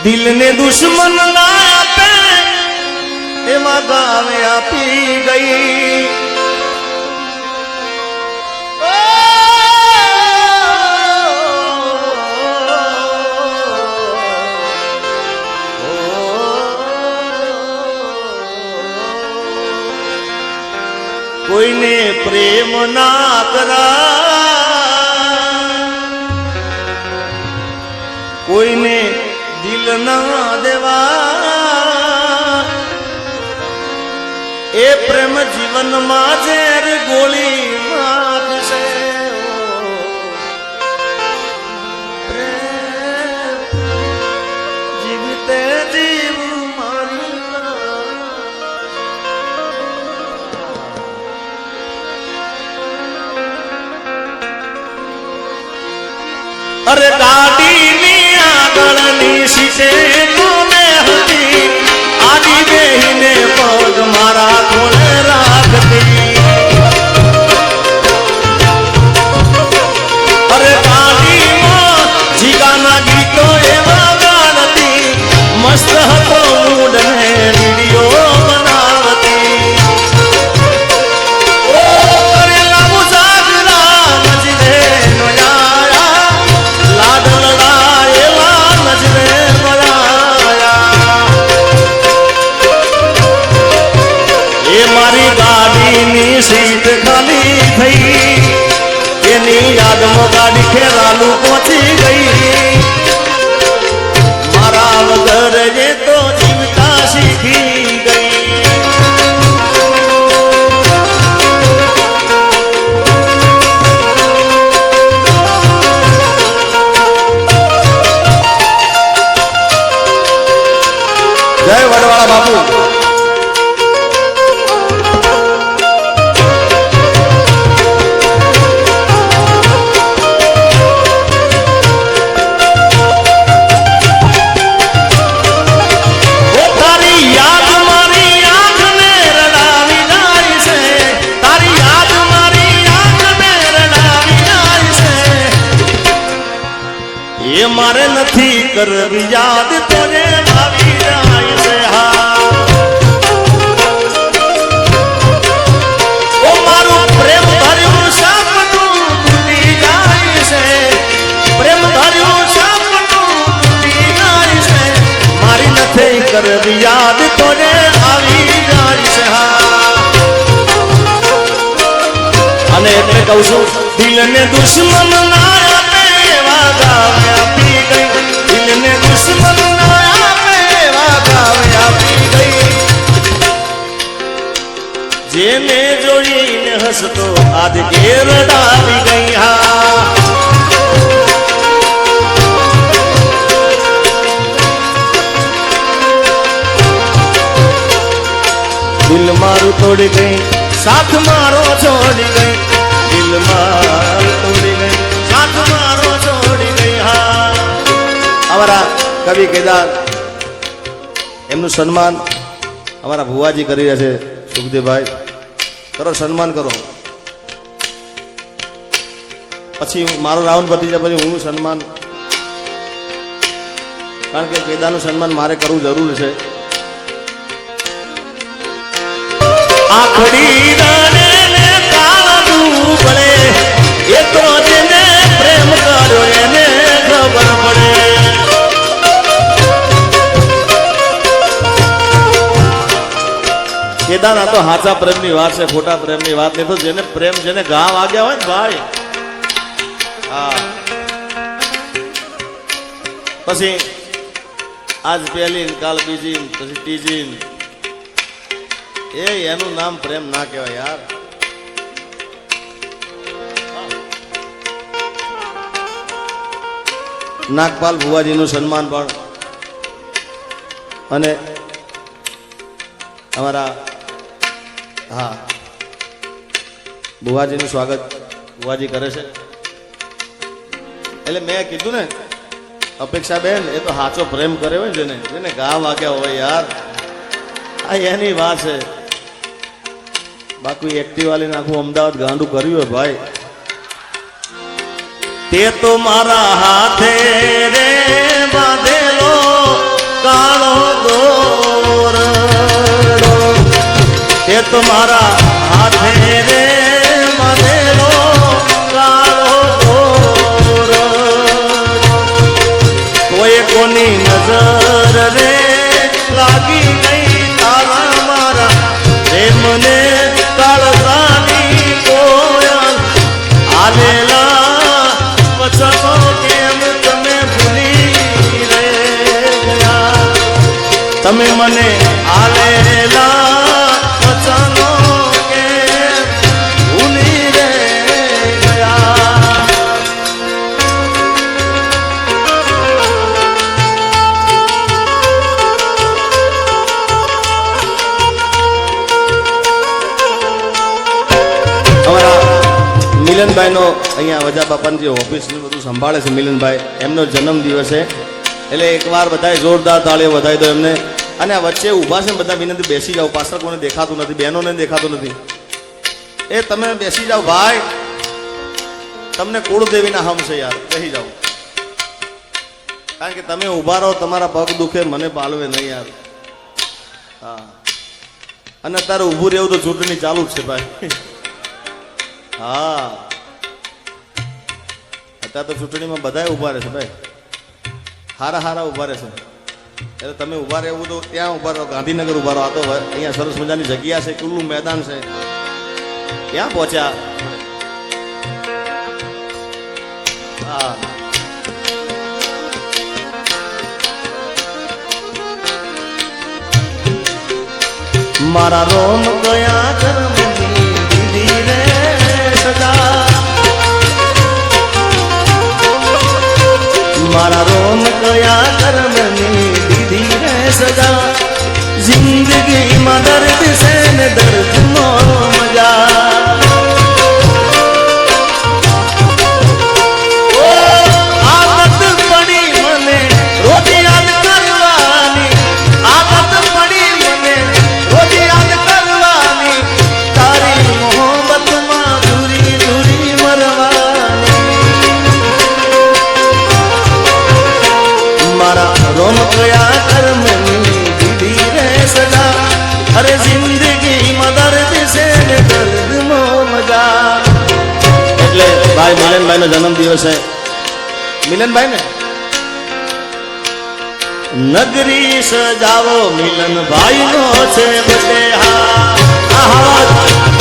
दिल ने दुश्मन ना आपे एमा गावे आपी गई। कोई ने प्रेम ना करा, कोई ने दिल ना देवा, ए प्रेम जीवन माजेर गोली मात से प्रेम जीवते जीव मारी। अरे गाड़ी आगळनी सीटे कोने हती, आदि बेहीने पग मारा कोने राखती। अरे गाड़ी में जीगाना गीतो एवा गाती, मस्त हतो मूड ने वीडियो बनावती। ओ अरे लाबू जागरा मजदे नयाया, लाड लड़ाएवा नजरे नयाया। ये मारी गाड़ी नी सीट खाली थई, एनी याद में गाड़ी खेरालू पहुंची गई। मारा वगर ये तो जीवता सीखी गई। जय वडवाड़ा बापू। ये मारे नथी कर याद तोरे भावी जाय से। हाँ ओ मारू प्रेम धर्यु सपनु टूटी जाय से, प्रेम धर्यु सपनु टूटी जाय से। मारी नथी कर याद तोरे भावी जाय से। हाँ अने એટલે કહું છું દિલ ને દુશ્મન ના આપે એવા ગાવે આપી ગઈ। દિલ ને દુશ્મન ના આપે એવા ગાવે આપી ગઈ। જેને જોઈને હસતો આજ ઘેર ડાવી ગઈ। હા દિલ મારું તોડી ગઈ, साथ मारो छोड़ी गई। दिल मारो तोड़ी गई, साथ मारो छोड़ी गई। हाँ हमारा कवि केदार एमनु सम्मान हमारा भुवाजी करी रहे छे। सुखदेव भाई करो सम्मान करो, पछी मारो राउंड पती जाए पछी हूँ सम्मान, कारण के केदारनु सम्मान मारे करવું જરૂર છે। आखड़ी दाने ने काळू पड़े, ये तो जेने प्रेम करो एने खबर पड़े। केदार तो हाचा प्रेम नी बात है, खोटा प्रेम नी बात नहीं। तो जेने प्रेम जेने गांव आ गया हो भाई, हाँ पछी आज पहली काल बीजी पछी तीजी ए एनु नाम प्रेम ना कहवाय यार। नागपाल भुवाजी नु सम्मान पण अने हमारा हाँ भुवाजी नु स्वागत भुवाजी करे छे। એટલે મેં કીધું ને અપેક્ષા બેન એ તો સાચો પ્રેમ કરે હોય જેને જેને ગામ વાગ્યા હોય यार, આ એની વાત છે। बाकी एक्टिव वाले नाखू अमदावाद गांडू करियो भाई। ते तो मारा हाथे रे बांधेलो એ તો મારા હાથે રે બાંધેલો કાળો દોર કોઈ કોની નજર રે લાગી ગઈ તારા મારા પ્રેમને કાળજાની કોયલ આલેલા વચનો કેમ તમે ભૂલી રે ગયા તમે મને આલેલા વચનો કેમ ભૂલી રે ગયા મિલનભાઈ નો અહીંયા વજા બાપાની જે ઓફિસ બધું સંભાળે છે મિલનભાઈ એમનો જન્મ દિવસ છે એટલે એકવાર બધાએ જોરદાર તાળીઓ વધાવી દો એમને અને આ વચ્ચે ઊભા છે બધા વિનંતી બેસી જાઓ પાછળ કોને દેખાતું નથી બહેનોને દેખાતું નથી એ તમે બેસી જાઓ ભાઈ તમને કુળદેવીના હમ છે યાર બેસી જાઓ કારણ કે તમે ઊભા રહો તમારા પગ દુખે મને પાલવે નહીં યાર હા અને અત્યારે ઊભું રહેવું તો ચૂંટણી ચાલુ જ છે ભાઈ હા અત્યારે તો ચૂંટણીમાં બધા ઉભા રહેશે ભાઈ હારા હારા ઉભા રહેશે એટલે તમે ઉભા રહેવું તો ત્યાં ઉભા રહો ગાંધીનગર ઉભા રહો આ તો અહીંયા સરસ મજાની જગ્યા છે ખુલ્લું મેદાન છે ક્યાં પહોંચ્યા હા મારા રોમ ગયા કર્મની દીદી રે સદા મારા રોમ કયા કર્મની દીધી રે સજા જિંદગીમાં દર્દ છે ને દર્દનો મજા આદત પડી મને રોજ યાદ કરવાની આદત પડી મને રોજ યાદ કરવાની તારી મોહબ્બતમાં દૂરી દૂરી મરવાની મારા રોમ કયા કર્મની દીધી રે સજા અરે જિંદગીમાં દર્દ છે ને દર્દનો મજા એટલે ભાઈ મિલનભાઈ નો જન્મ દિવસ છે મિલનભાઈ ને નગરી સજાવો મિલનભાઈ નો છે બટે હા